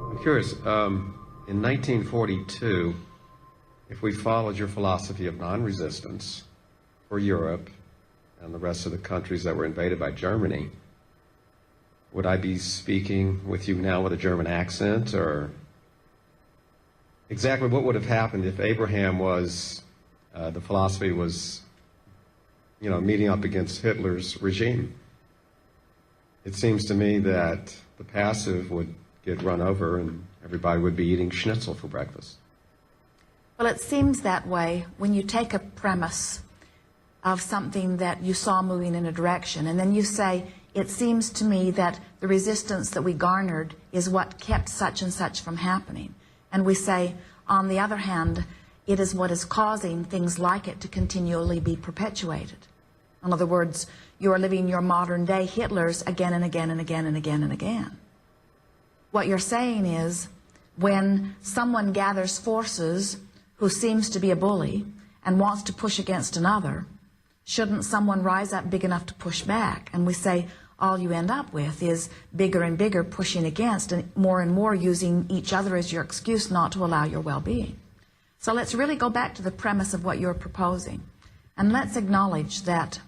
I'm curious, in 1942, if we followed your philosophy of non-resistance for Europe and the rest of the countries that were invaded by Germany, would I be speaking with you now with a German accent, or exactly what would have happened if Abraham was, the philosophy was, you know, meeting up against Hitler's regime? It seems to me that the passive would get run over and everybody would be eating schnitzel for breakfast. Well, it seems that way when you take a premise of something that you saw moving in a direction, and then you say, it seems to me that the resistance that we garnered is what kept such and such from happening. And we say, on the other hand, it is what is causing things like it to continually be perpetuated. In other words, you are living your modern day Hitlers again and again and again and again and again. What you're saying is, when someone gathers forces who seems to be a bully and wants to push against another, shouldn't someone rise up big enough to push back? And we say, all you end up with is bigger and bigger pushing against and more using each other as your excuse not to allow your well-being. So let's really go back to the premise of what you're proposing. And let's acknowledge that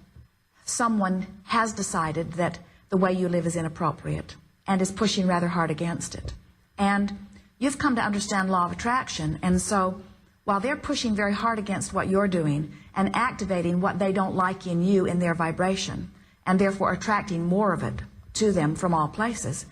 someone has decided that the way you live is inappropriate and is pushing rather hard against it. And you've come to understand law of attraction, and so while they're pushing very hard against what you're doing and activating what they don't like in you in their vibration, and therefore attracting more of it to them from all places,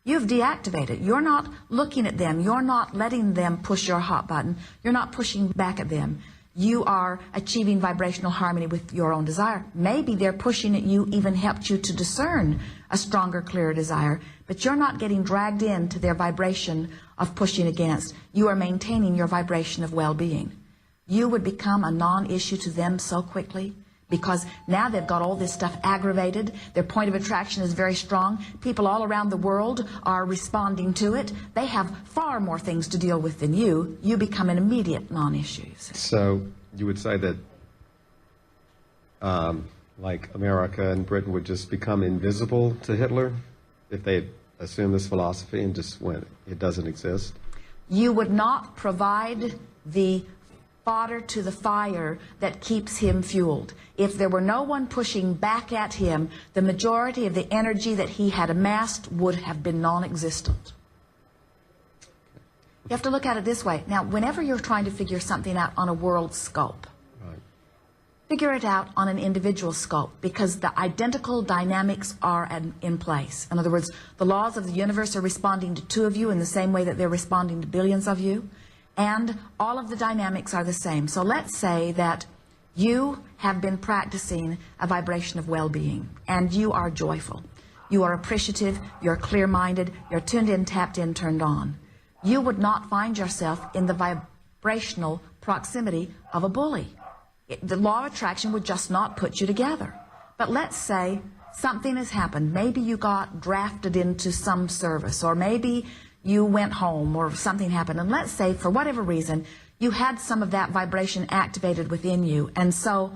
you've deactivated. You're not looking at them. You're not letting them push your hot button. You're not pushing back at them. You are achieving vibrational harmony with your own desire. Maybe they're pushing at you, even helped you to discern a stronger, clearer desire, but you're not getting dragged into their vibration of pushing against. You are maintaining your vibration of well-being. You would become a non-issue to them so quickly, because now they've got all this stuff aggravated. Their point of attraction is very strong. People all around the world are responding to it. They have far more things to deal with than you. You become an immediate non-issue. So you would say that like America and Britain would just become invisible to Hitler if they assume this philosophy and just went, it doesn't exist? You would not provide the fodder to the fire that keeps him fueled. If there were no one pushing back at him, the majority of the energy that he had amassed would have been non-existent. You have to look at it this way. Now, whenever you're trying to figure something out on a world scope, Right. figure it out on an individual scope, because the identical dynamics are in place. In other words, the laws of the universe are responding to two of you in the same way that they're responding to billions of you. And all of the dynamics are the same. So let's say that you have been practicing a vibration of well-being, and you are joyful. You are appreciative, you're clear-minded, you're tuned in, tapped in, turned on. You would not find yourself in the vibrational proximity of a bully. The law of attraction would just not put you together. But let's say something has happened. Maybe you got drafted into some service, or maybe you went home, or something happened, and let's say for whatever reason you had some of that vibration activated within you, and so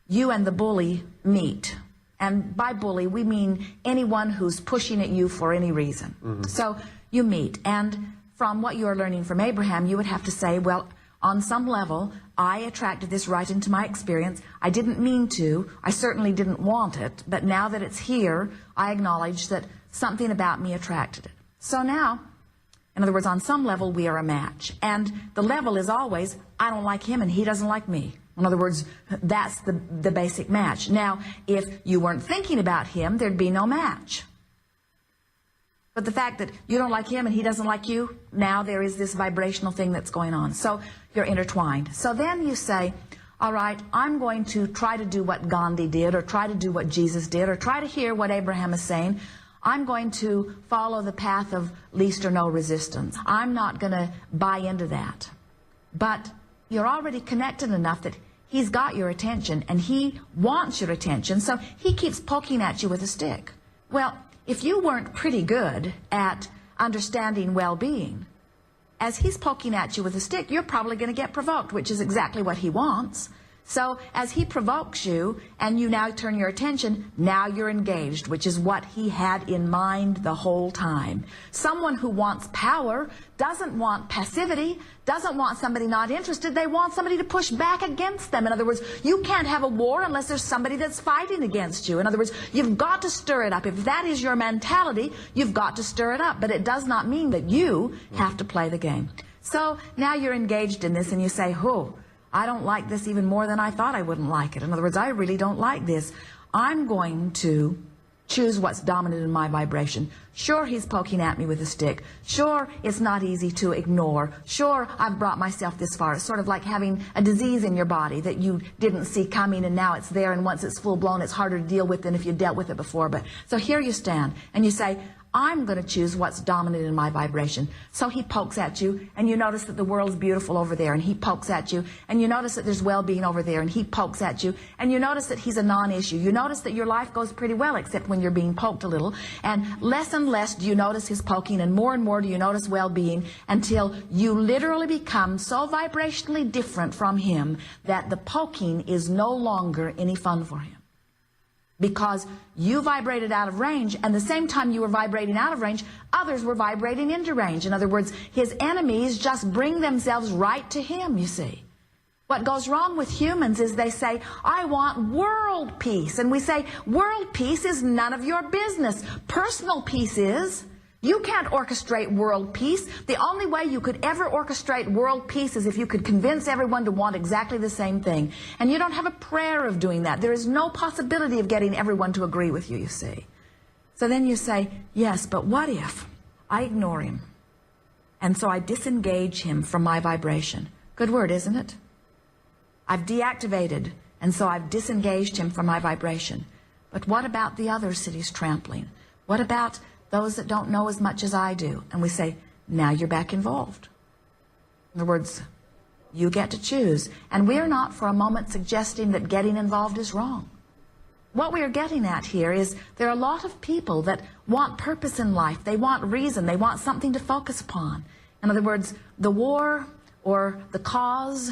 you and the bully meet. And by bully we mean anyone who's pushing at you for any reason. So you meet, and from what you're learning from Abraham, you would have to say, well, on some level I attracted this right into my experience. I didn't mean to, I certainly didn't want it, but now that it's here, I acknowledge that something about me attracted it. So now, in other words, on some level, we are a match. And the level is always, I don't like him and he doesn't like me. In other words, that's the basic match. Now, if you weren't thinking about him, there'd be no match. But the fact that you don't like him and he doesn't like you, now there is this vibrational thing that's going on. So you're intertwined. So then you say, all right, I'm going to try to do what Gandhi did, or try to do what Jesus did, or try to hear what Abraham is saying. I'm going to follow the path of least or no resistance. I'm not going to buy into that. But you're already connected enough that he's got your attention, and he wants your attention, so he keeps poking at you with a stick. Well, if you weren't pretty good at understanding well-being, as he's poking at you with a stick, you're probably going to get provoked, which is exactly what he wants. So as he provokes you and you now turn your attention, now you're engaged, which is what he had in mind the whole time. Someone who wants power doesn't want passivity, doesn't want somebody not interested. They want somebody to push back against them. In other words, you can't have a war unless there's somebody that's fighting against you. In other words, you've got to stir it up. If that is your mentality, you've got to stir it up. But it does not mean that you have to play the game. So now you're engaged in this and you say, oh, I don't like this even more than I thought I wouldn't like it. In other words, I really don't like this. I'm going to choose what's dominant in my vibration. Sure, he's poking at me with a stick. Sure, it's not easy to ignore. Sure, I've brought myself this far. It's sort of like having a disease in your body that you didn't see coming and now it's there, and once it's full blown, it's harder to deal with than if you dealt with it before. But so here you stand and you say, I'm going to choose what's dominant in my vibration. So he pokes at you, and you notice that the world's beautiful over there, and he pokes at you, and you notice that there's well-being over there, and he pokes at you, and you notice that he's a non-issue. You notice that your life goes pretty well, except when you're being poked a little, and less do you notice his poking, and more do you notice well-being, until you literally become so vibrationally different from him that the poking is no longer any fun for him. Because you vibrated out of range, and the same time you were vibrating out of range, others were vibrating into range. In other words, his enemies just bring themselves right to him, you see. What goes wrong with humans is they say, I want world peace. And we say, world peace is none of your business. Personal peace is. You can't orchestrate world peace. The only way you could ever orchestrate world peace is if you could convince everyone to want exactly the same thing. And you don't have a prayer of doing that. There is no possibility of getting everyone to agree with you, you see. So then you say, yes, but what if I ignore him? And so I disengage him from my vibration. Good word, isn't it? I've deactivated, and so I've disengaged him from my vibration. But what about the others that he's trampling? What about those that don't know as much as I do? And we say, now you're back involved. In other words, you get to choose. And we are not for a moment suggesting that getting involved is wrong. What we are getting at here is there are a lot of people that want purpose in life. They want reason. They want something to focus upon. In other words, the war or the cause,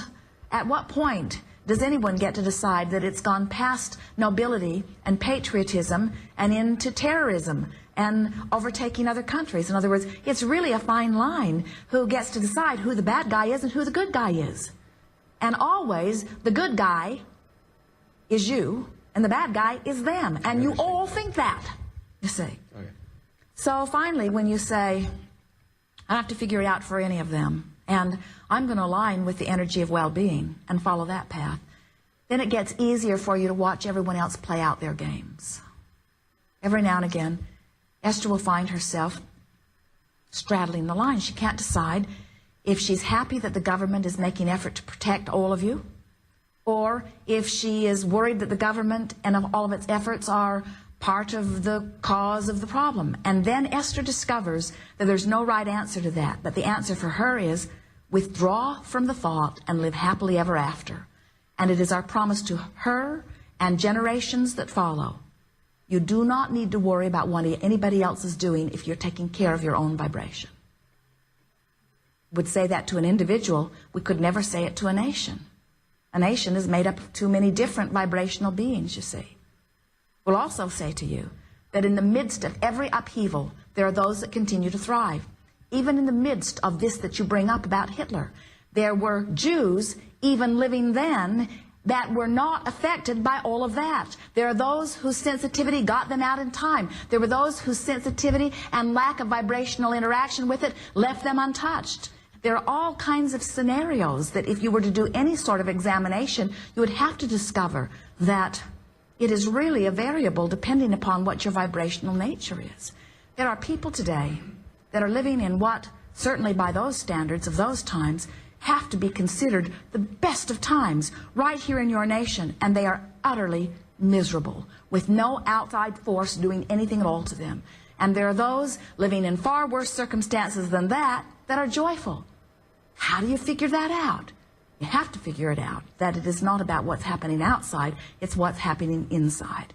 at what point does anyone get to decide that it's gone past nobility and patriotism and into terrorism and overtaking other countries? In other words, it's really a fine line who gets to decide who the bad guy is and who the good guy is. And always, the good guy is you, and the bad guy is them. And you all think that, you see. Okay. So finally, when you say, I don't have to figure it out for any of them, and I'm going to align with the energy of well-being and follow that path, then it gets easier for you to watch everyone else play out their games. Every now and again, Esther will find herself straddling the line. She can't decide if she's happy that the government is making effort to protect all of you, or if she is worried that the government and all of its efforts are part of the cause of the problem. And then Esther discovers that there's no right answer to that, but the answer for her is withdraw from the thought and live happily ever after. And it is our promise to her and generations that follow. You do not need to worry about what anybody else is doing if you're taking care of your own vibration. Would say that to an individual, we could never say it to a nation. A nation is made up of too many different vibrational beings, you see. We'll also say to you that in the midst of every upheaval, there are those that continue to thrive. Even in the midst of this that you bring up about Hitler, there were Jews, even living then, that were not affected by all of that. There are those whose sensitivity got them out in time. There were those whose sensitivity and lack of vibrational interaction with it left them untouched. There are all kinds of scenarios that if you were to do any sort of examination, you would have to discover that it is really a variable depending upon what your vibrational nature is. There are people today that are living in what, certainly by those standards of those times, have to be considered the best of times right here in your nation, and they are utterly miserable with no outside force doing anything at all to them. And there are those living in far worse circumstances than that that are joyful. How do you figure that out? You have to figure it out, that it is not about what's happening outside, it's what's happening inside.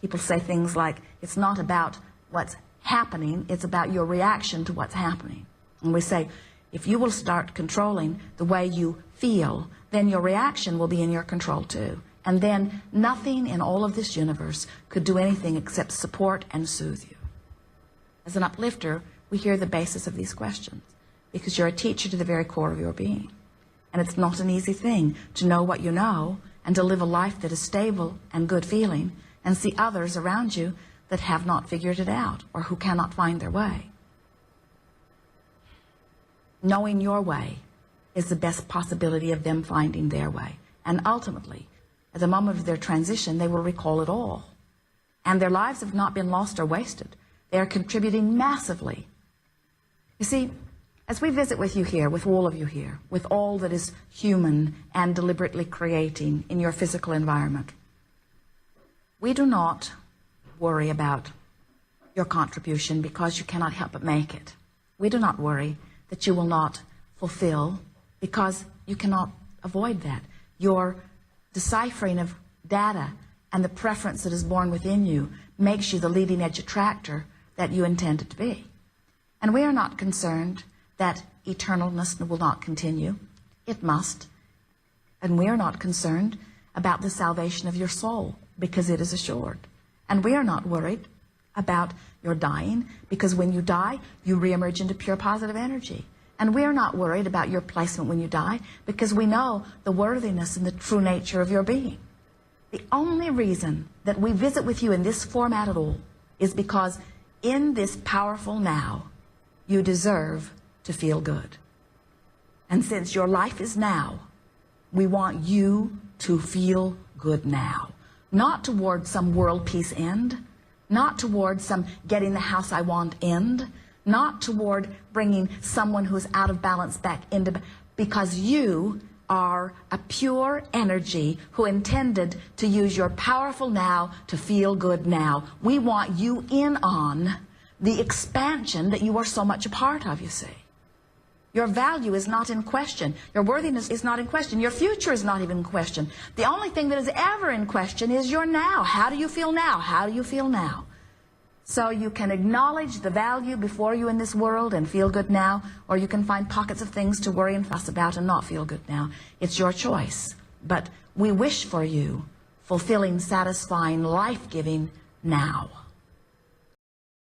People say things like, it's not about what's happening, it's about your reaction to what's happening. And we say, If you will start controlling the way you feel, then your reaction will be in your control too. And then nothing in all of this universe could do anything except support and soothe you. As an uplifter, we hear the basis of these questions because you're a teacher to the very core of your being. And it's not an easy thing to know what you know and to live a life that is stable and good feeling and see others around you that have not figured it out or who cannot find their way. Knowing your way is the best possibility of them finding their way. And ultimately, at the moment of their transition, they will recall it all. And their lives have not been lost or wasted. They are contributing massively. You see, as we visit with you here, with all of you here, with all that is human and deliberately creating in your physical environment, we do not worry about your contribution because you cannot help but make it. We do not worry that you will not fulfill because you cannot avoid that. Your deciphering of data and the preference that is born within you makes you the leading edge attractor that you intended to be. And we are not concerned that eternalness will not continue. It must. And we are not concerned about the salvation of your soul because it is assured. And we are not worried about your dying because when you die, you reemerge into pure positive energy. And we are not worried about your placement when you die because we know the worthiness and the true nature of your being. The only reason that we visit with you in this format at all is because in this powerful now, you deserve to feel good. And since your life is now, we want you to feel good now. Not toward some world peace end, not toward some getting the house I want end, not toward bringing someone who's out of balance back into, because you are a pure energy who intended to use your powerful now to feel good now. We want you in on the expansion that you are so much a part of, you see. Your value is not in question. Your worthiness is not in question. Your future is not even in question. The only thing that is ever in question is your now. How do you feel now? How do you feel now? So you can acknowledge the value before you in this world and feel good now, or you can find pockets of things to worry and fuss about and not feel good now. It's your choice. But we wish for you fulfilling, satisfying, life-giving now.